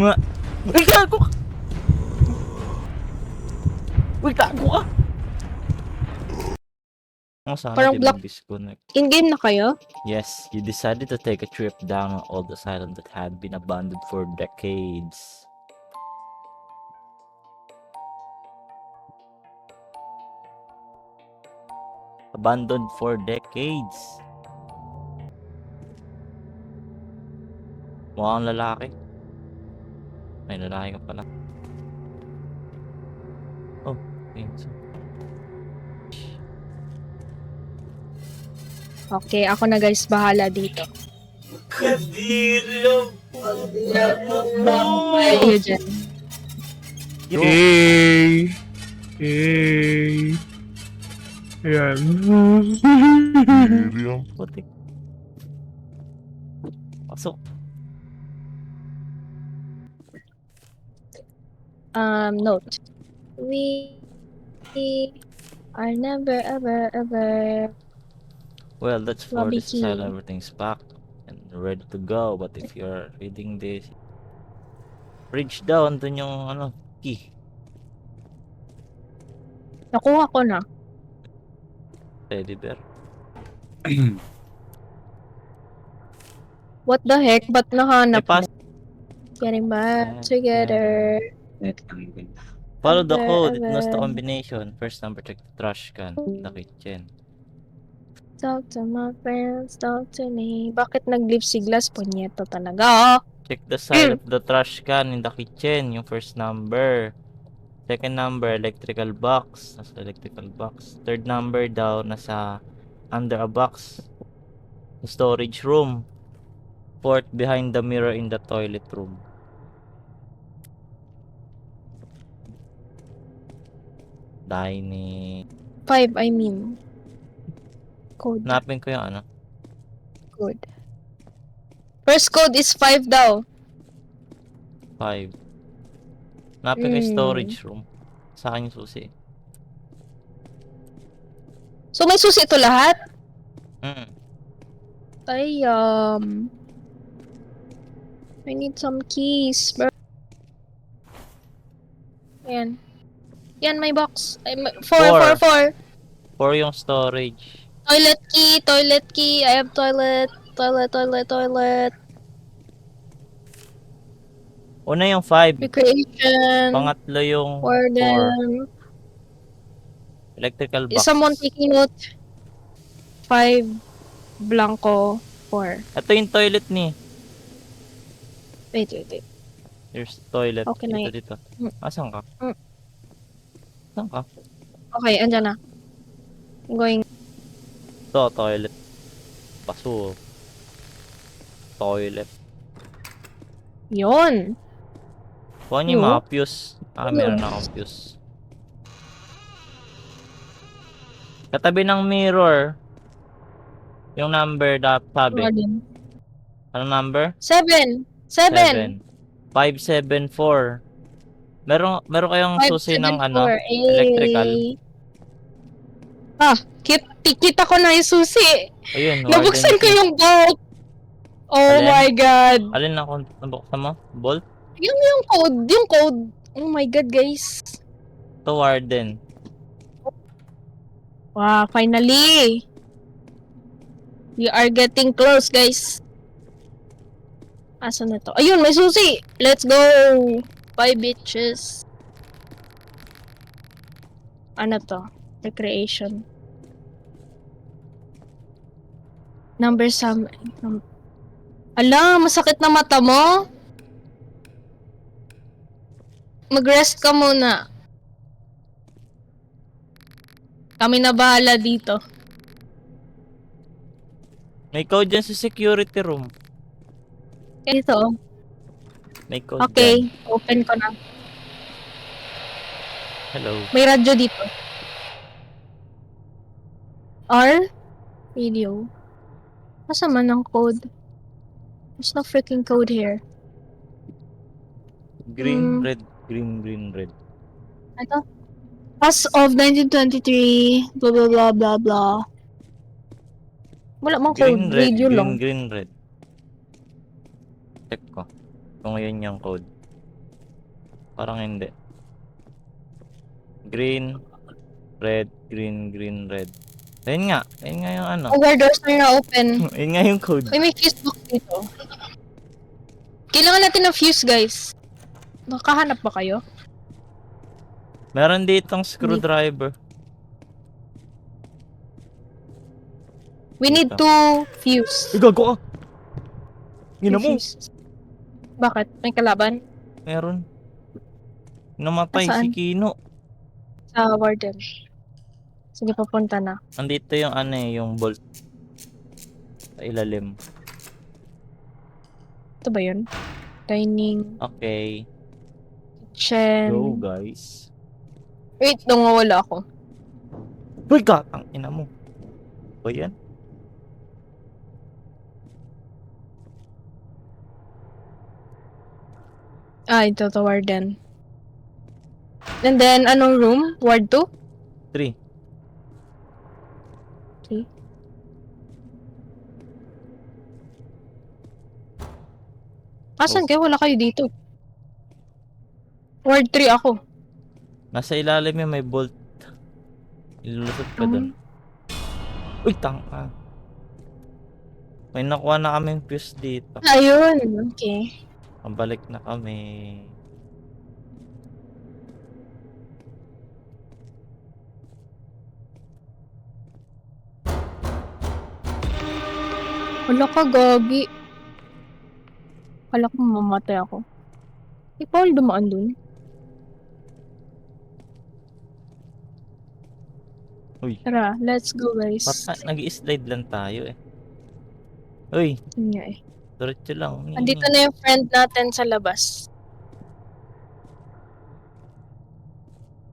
Nga. Uy, gago ka! Uy, gago ka! Oh, sana Parang di block. mag-disconnect. In-game na kayo? Yes, you decided to take a trip down an old asylum that had been abandoned for decades. Abandoned for decades. Mukhang lalaki. May lalaki ka pala. Oh, pinsan. Okay, ako na guys, bahala dito. Kadiri ang Kayo dyan. Yo! Hey! Hey! Ayan. Putik. Pasok. Note. We are never ever Well, that's for lobby this asylum. key. Everything's packed and ready to go. But if you're reading this, bridge down, dun yung ano, key. Nakuha ko na. Teddy bear. What the heck? Ba't May nahanap pass. mo? Getting back together. Follow the Ever, code. It knows the ever. combination. First number, check the trash can. The kitchen. Talk to my friends, talk to me. Bakit nag-leave si Glass? Punyeto talaga. Check the side of the trash can in the kitchen. Yung first number. Second number, electrical box. Nasa electrical box. Third number daw, nasa under a box. Storage room. Fourth, behind the mirror in the toilet room. Dining. 5, I mean. Code. Hanapin ko yung ano. Code. First code is 5 daw. 5. Hanapin ko yung storage room. Sa akin yung susi. So may susi ito lahat? Ay, I need some keys, bro. Ayan. Yan, may box. Ay, 4, 4, 4. 4 yung storage. Toilet key, toilet key. I have toilet. Toilet. Una yung 5. Recreation. Pangatlo yung 4. Warden. Electrical box. Is someone taking note? 5, blanco, 4. Ito yung toilet ni. Wait. Here's toilet. Okay na yun. Dito. Mm. Asan ka? Mm. Asan ka? Okay, andyan na. I'm going. Ito, toilet. Paso. Toilet. Yon. Kuha niyo yung Yo. mga fuse. Meron na akong fuse. Katabi ng mirror. Yung number dapat sabi. Warden. Anong number? 7. 574. Meron kayong susi ng ano? 574. Electrical. Kita ko na yung susi. Ayun, Nabuksan ko key. yung bolt. Oh Alin? my god. Alin na kung nabuksan mo? Bolt? Yung code. Oh my god, guys. To warden. Wow, finally. We are getting close, guys. Asan na to? Ayun, may susi. Let's go. Bye, bitches. Ano to? Recreation. Number some... Ala, masakit na mata mo? Mag-rest ka muna. Kami na bahala dito. May code dyan sa security room. Ito. May code Okay, dyan. open ko na. Hello. May radyo dito. R? Radio. Asa man ang code? There's no freaking code here. Green, red. Green, red. Ito. As of 1923, blah blah blah blah blah. Wala mang Green, code, red. radio lang. Green, red. Check ko. Kung yun yung code. Parang hindi. Green, red, green, green, red. Ayun nga yung ano. Our doors are now open. Ayun nga yung code. Uy, may fuse box dito. Kailangan natin ng fuse, guys. Nakahanap ba kayo? Meron ditong screwdriver. We need Dito. 2 fuse. Ay, gago ka! Gina mo! Fuse. Bakit? May kalaban? Meron. Namatay si Nasaan? Kino. Sa warden. Sige, papunta na. Andito yung ano eh, yung bolt. Sa ilalim. Ito ba yun? Dining, Okay. kitchen. Go, guys. Wait, wala ako. Uy, gatang ina mo. O yan? Ah, ito to warden. And then, anong room? Ward 2? 3. Okay. Asan kayo? Wala kayo dito. Ward 3 ako. Nasa ilalim yung may bolt. Ilulusot ka dun. Uy, tanga. May nakuha na kaming fuse dito. Ayun. Okay. Pabalik na kami. Wala ka, gagi. Wala ko mamatay ako. Ikaw dumaan dun. Uy, Tara, let's go, guys. nag-i-slide lang tayo eh. Uy, Yun nga eh. diretso lang. Andito na yung friend natin sa labas.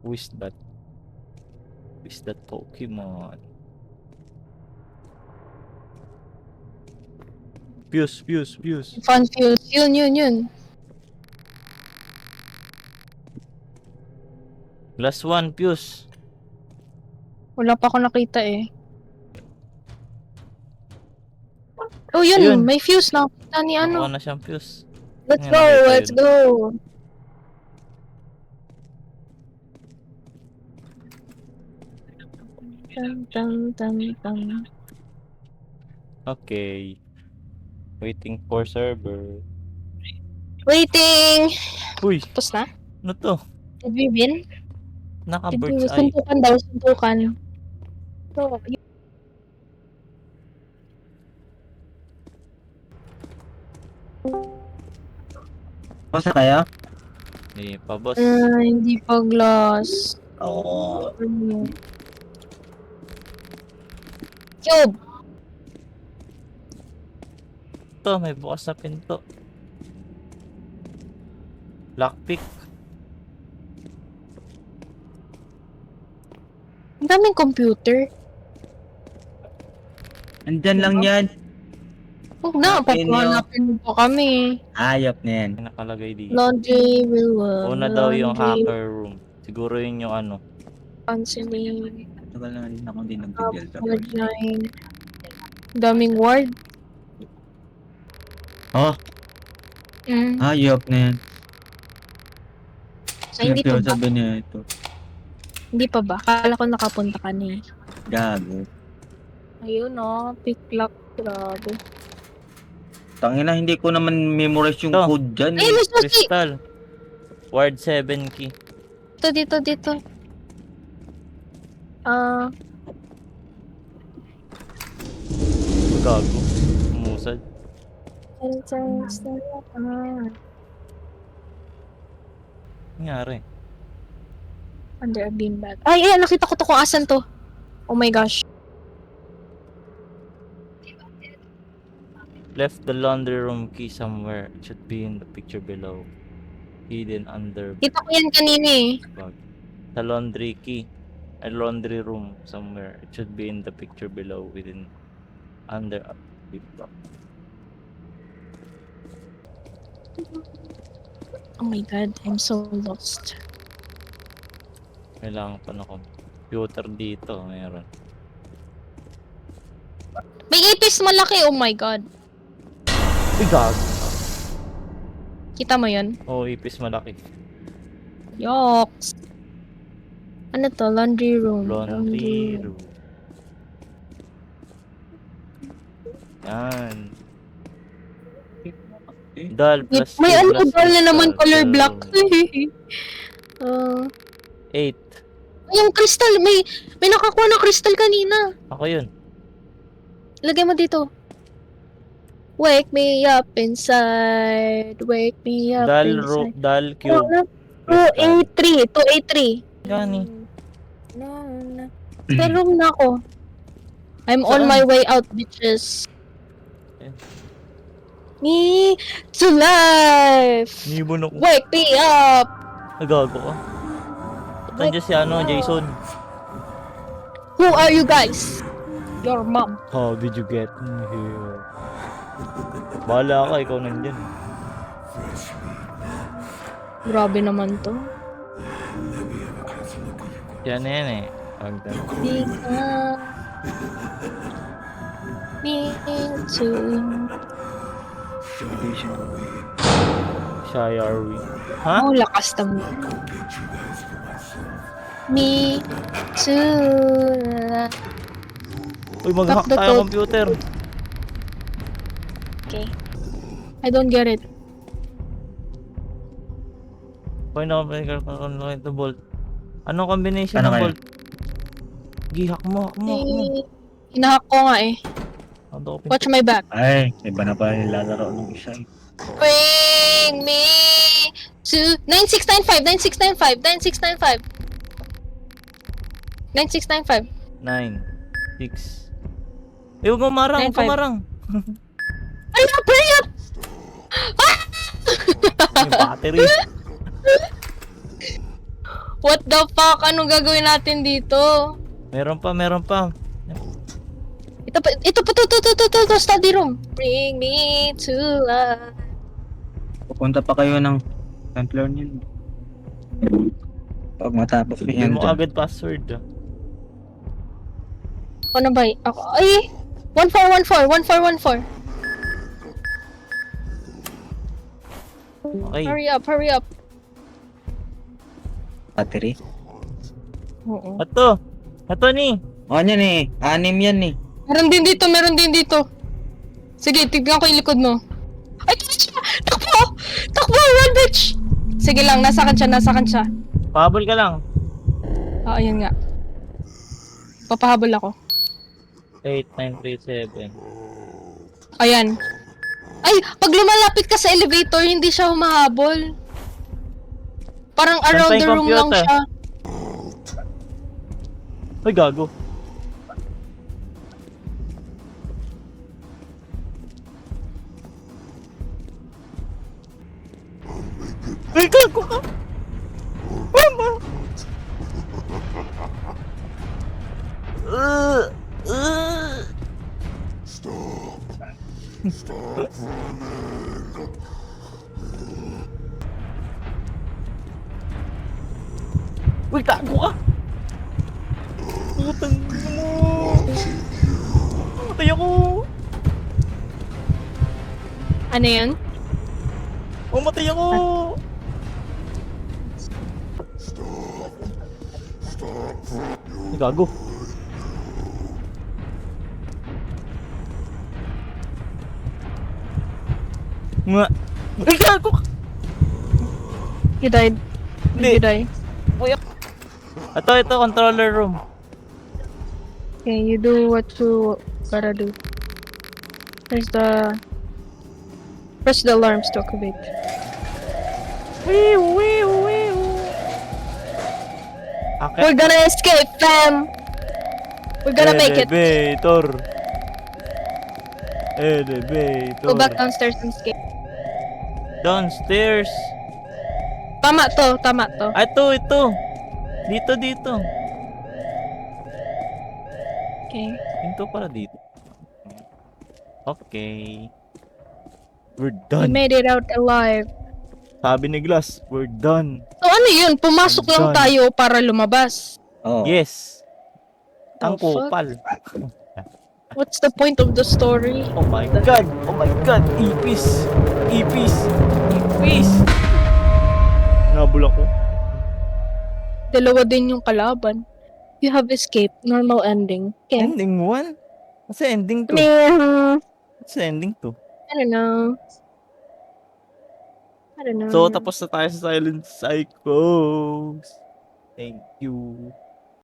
Who is that? Who is that Pokemon? Fuse, fuse, fuse. Fun fuse. Yun. Glass 1, fuse. Wala pa ako nakita eh. Oh, yun. Ayun. May fuse na. Kita ni ano. Nakuha na siyang fuse. Let's Ayun, go, nakita let's yun. go. Tam. Okay. Waiting for server. Waiting! Uy, Tapos na? ano to? Did we win? Naka-bird's eye. Suntukan daw, suntukan. So, Basta tayo? Hindi pa, boss. hindi pa glass. Oo. Cube! Ito, may bukas na pinto. Lockpick. Ang daming computer. Andyan lang yan. Huwag na, Hanapin papahanapin mo pa kami. Ayop na yan. May nakalagay dito. Laundry room. Una daw yung hacker room. Siguro yun yung ano. Counseling. Tagal na rin ako din nag-gel sa Ward 9. Daming ward. Oh, ayop na yan. Ay, hindi pa ba? Sabi niya ito. Hindi pa ba? Kala ko nakapunta ka na eh. Gago. Ayun oh, pick lock. Grabe. Tangina, hindi ko naman memorize yung Ito. code dyan. Ay, may susi! Crystal. Ward 7 key. Dito. Gago. Umusad. Nangyari. Under a beanbag. Ay, nakita ko to kung asan to. Oh my gosh. Left the laundry room key somewhere. It should be in the picture below. Hidden under Kita ko yan kanina eh. bag. The laundry key. A laundry room somewhere. It should be in the picture below within under a big block. Oh my god, I'm so lost. Kailangan pa na computer dito. Meron. May ipis malaki, oh my god. Uy, gago. Kita mo yun? Oh, ipis malaki. Yoks. Ano to? Laundry room. Laundry room. Yan. Doll Wait, plus may 2 ano plus ba na naman crystal. color black? 8. Yung crystal, may nakakuha ng crystal kanina. Ako yun. Lagay mo dito. Wake me up inside. Wake me up inside. Doll cube. 2A3. 2A3. Yan eh. Sa room na ako. I'm on Saan? my way out, bitches. Ayan. Me to life. Nibon ako. Wake me up. Nagago ka. Nandiyan si Jason. Who are you guys? Your mom. How did you get in here? Bahala ka, ikaw nandyan. Grabe naman to. Yan na yan eh. Pagdan. Because me too. Shy are we? Ha? Oh, lakas ng me too. Uy, mag-hack Lock the tayo code. computer. Okay. I don't get it. Pwede na ako ito bolt. Anong combination Ano ng kaya? bolt? Hack mo. Hinahack ko nga eh. Watch my back. Ay, iba na pa yung lalaro ng isa. Bring me to 9695 9695 9695 9695. 9, 6. Eh, huwag mo marang, huwag 9, ka 5. marang. Hurry up! Yung battery. What the fuck? Anong gagawin natin dito? Meron pa. Ito pa, study room. Bring me to life. Pupunta pa kayo ng floor niyan. Pag matapos Hindi yan mo dyan. agad password. Ako na ba? Ako, ay! 1414. Okay. Hurry up. Battery. Oo. Ito ni. O yan eh. 6 yan eh. Meron din dito. Sige, tignan ko yung likod mo. Ay, Takbo! Run, bitch! Sige lang, nasa kan siya. Pahabol ka lang. Ayun nga. Papahabol ako. 8, 9, 3, 7. Ayan. Ay, pag lumalapit ka sa elevator, hindi siya humahabol. Parang around Saan the tayong room lang computer? siya. Ay, gago. Ay, gago ka! Mama! Uy, gago ka! Putang ina mo! Patay ako! Ano yan? Mamatay ako! Ay, gago. Nga. Ay, gago ka! You died. Hindi. You die. Ito, controller room. Okay, you do what you gotta do. Press the alarms to activate. Wiu, wiu, wiu. Okay. We're gonna escape, fam! We're gonna make it. Elevator. Go back downstairs and escape. Downstairs. Tama to. Ah, ito. Dito. Okay. Ito pala dito. Okay. We're We done. made it out alive. Sabi ni Glass, we're done. So ano yun? Pumasok I'm lang done. tayo para lumabas. Oo. Yes. The Ang fuck? kupal. What's the point of the story? Oh my god. Ipis. Nabula ko. Dalawa din yung kalaban. You have escaped. Normal ending. Okay. Ending 1? Kasi ending 2. Meh. Kasi ending 2. I don't know. I don't know. So, tapos na tayo sa Silent Psychos. Thank you.